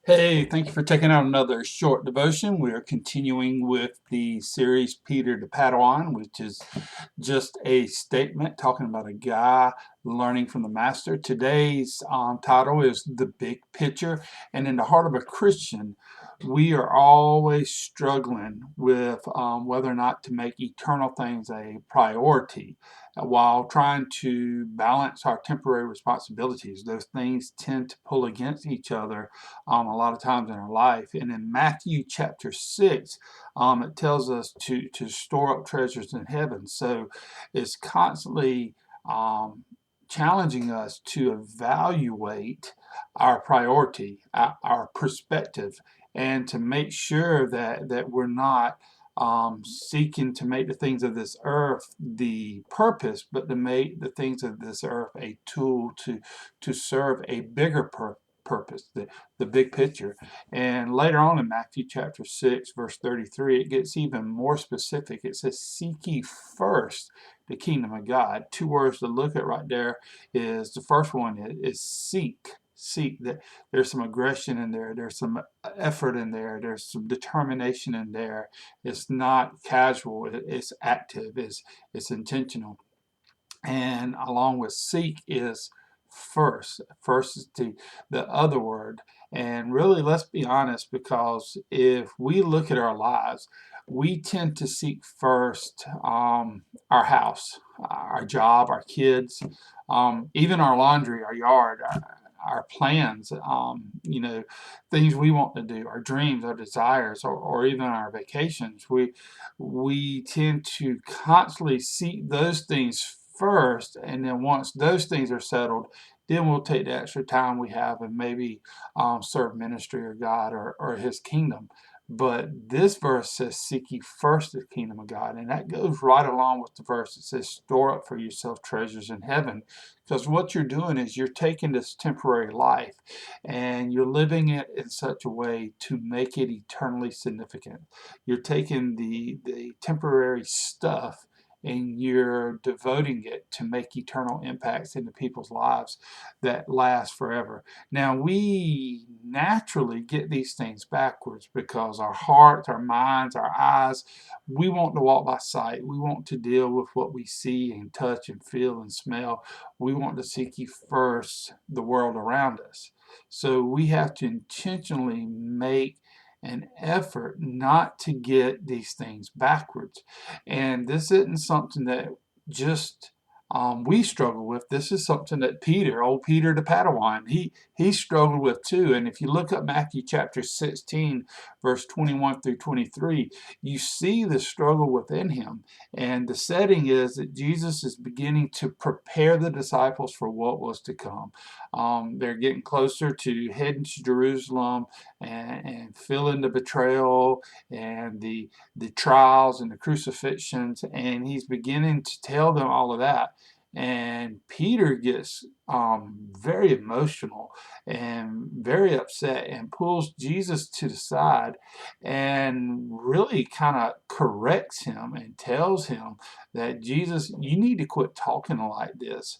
Hey, thank you for taking out another short devotion. We are continuing with the series Peter the Padawan, which is just a statement talking about a guy learning from the master. Today's title is The Big Picture. And in the heart of a Christian, we are always struggling with whether or not to make eternal things a priority while trying to balance our temporary responsibilities. Those things tend to pull against each other a lot of times in our life. And in Matthew chapter 6, it tells us to store up treasures in heaven. So it's constantly challenging us to evaluate our priority, our perspective, and to make sure that we're not seeking to make the things of this earth the purpose, but to make the things of this earth a tool to serve a bigger purpose, the big picture. And later on in Matthew chapter 6, verse 33, it gets even more specific. It says, "Seek ye first the kingdom of God." Two words to look at right there is the first one is seek. Seek. That there's some aggression in there, there's some effort in there, there's some determination in there. It's not casual, it's active, it's intentional. And along with seek is first. First is the other word. And really, let's be honest, because if we look at our lives, we tend to seek first our house, our job, our kids, even our laundry, our yard, our plans, things we want to do, our dreams, our desires, or even our vacations. We tend to constantly seek those things first, and then once those things are settled, then we'll take the extra time we have and maybe serve ministry or God or His kingdom. But this verse says, "Seek ye first the kingdom of God," and that goes right along with the verse that says, "Store up for yourself treasures in heaven," because what you're doing is you're taking this temporary life and you're living it in such a way to make it eternally significant. You're taking the temporary stuff and you're devoting it to make eternal impacts into people's lives that last forever. Now, we naturally get these things backwards because our hearts, our minds, our eyes, we want to walk by sight. We want to deal with what we see and touch and feel and smell. We want to seek ye first the world around us. So we have to intentionally make an effort not to get these things backwards. And this isn't something that just we struggle with. This is something that old Peter the Padawan, he struggled with too. And if you look up Matthew chapter 16, verse 21 through 23, you see the struggle within him. And the setting is that Jesus is beginning to prepare the disciples for what was to come. They're getting closer to heading to Jerusalem and feeling the betrayal and the trials and the crucifixions, and he's beginning to tell them all of that. And Peter gets very emotional and very upset and pulls Jesus to the side and really kind of corrects him and tells him that, Jesus, you need to quit talking like this.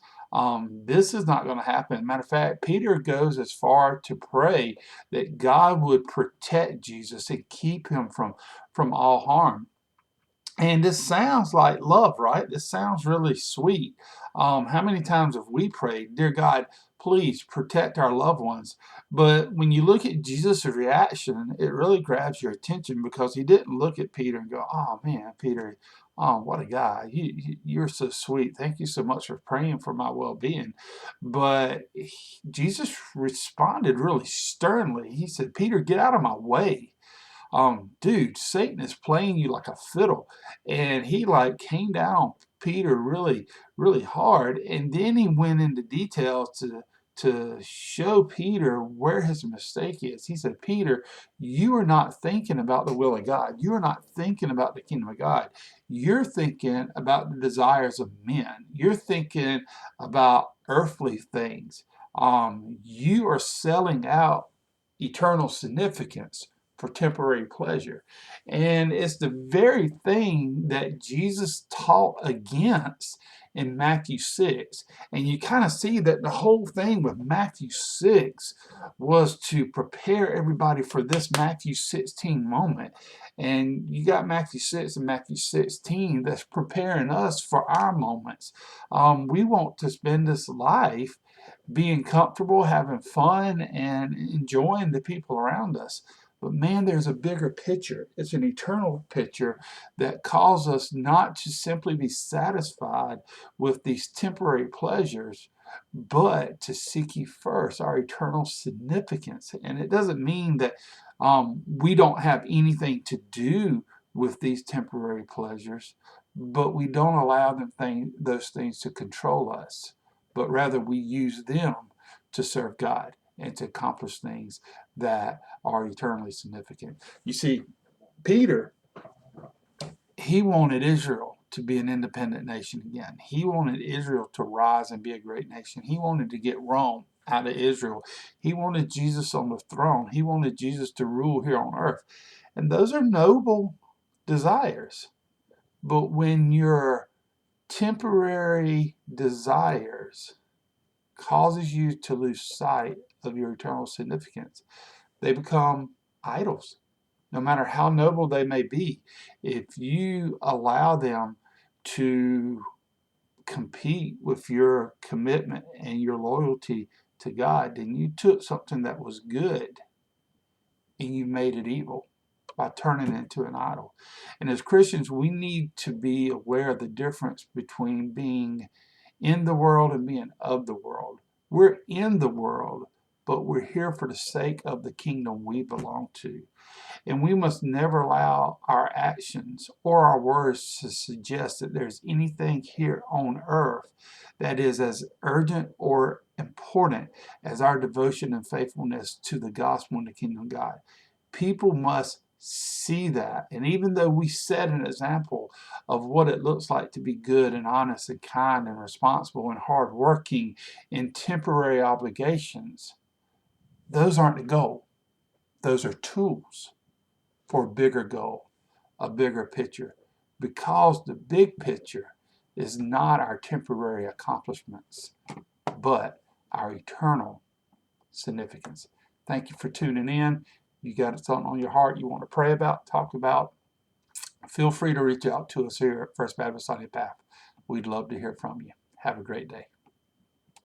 This is not going to happen. Matter of fact, Peter goes as far to pray that God would protect Jesus and keep him from all harm. And this sounds like love, right? This sounds really sweet. How many times have we prayed, "Dear God, please protect our loved ones"? But when you look at Jesus' reaction, it really grabs your attention because he didn't look at Peter and go, "Oh man, Peter, oh, what a guy. You're so sweet. Thank you so much for praying for my well-being." But Jesus responded really sternly. He said, "Peter, get out of my way. Dude, Satan is playing you like a fiddle." And he like came down on Peter really, really hard. And then he went into details to show Peter where his mistake is. He said, "Peter, you are not thinking about the will of God. You are not thinking about the kingdom of God. You're thinking about the desires of men. You're thinking about earthly things. You are selling out eternal significance for temporary pleasure." And it's the very thing that Jesus taught against in Matthew 6. And you kind of see that the whole thing with Matthew 6 was to prepare everybody for this Matthew 16 moment. And you got Matthew 6 and Matthew 16 that's preparing us for our moments. We want to spend this life being comfortable, having fun, and enjoying the people around us. But man, there's a bigger picture. It's an eternal picture that calls us not to simply be satisfied with these temporary pleasures, but to seek ye first our eternal significance. And it doesn't mean that we don't have anything to do with these temporary pleasures, but we don't allow those things to control us, but rather we use them to serve God and to accomplish things that are eternally significant. You see, Peter, he wanted Israel to be an independent nation again. He wanted Israel to rise and be a great nation. He wanted to get Rome out of Israel. He wanted Jesus on the throne. He wanted Jesus to rule here on earth. And those are noble desires. But when your temporary desires causes you to lose sight of your eternal significance, they become idols. No matter how noble they may be, if you allow them to compete with your commitment and your loyalty to God, then you took something that was good and you made it evil by turning it into an idol. And as Christians, we need to be aware of the difference between being in the world and being of the world. We're in the world, but we're here for the sake of the kingdom we belong to. And we must never allow our actions or our words to suggest that there's anything here on earth that is as urgent or important as our devotion and faithfulness to the gospel and the kingdom of God. People must see that. And even though we set an example of what it looks like to be good and honest and kind and responsible and hardworking in temporary obligations, those aren't the goal. Those are tools for a bigger goal, a bigger picture, because the big picture is not our temporary accomplishments, but our eternal significance. Thank you for tuning in. You got something on your heart you want to pray about, talk about, feel free to reach out to us here at First Baptist on the Path. We'd love to hear from you. Have a great day.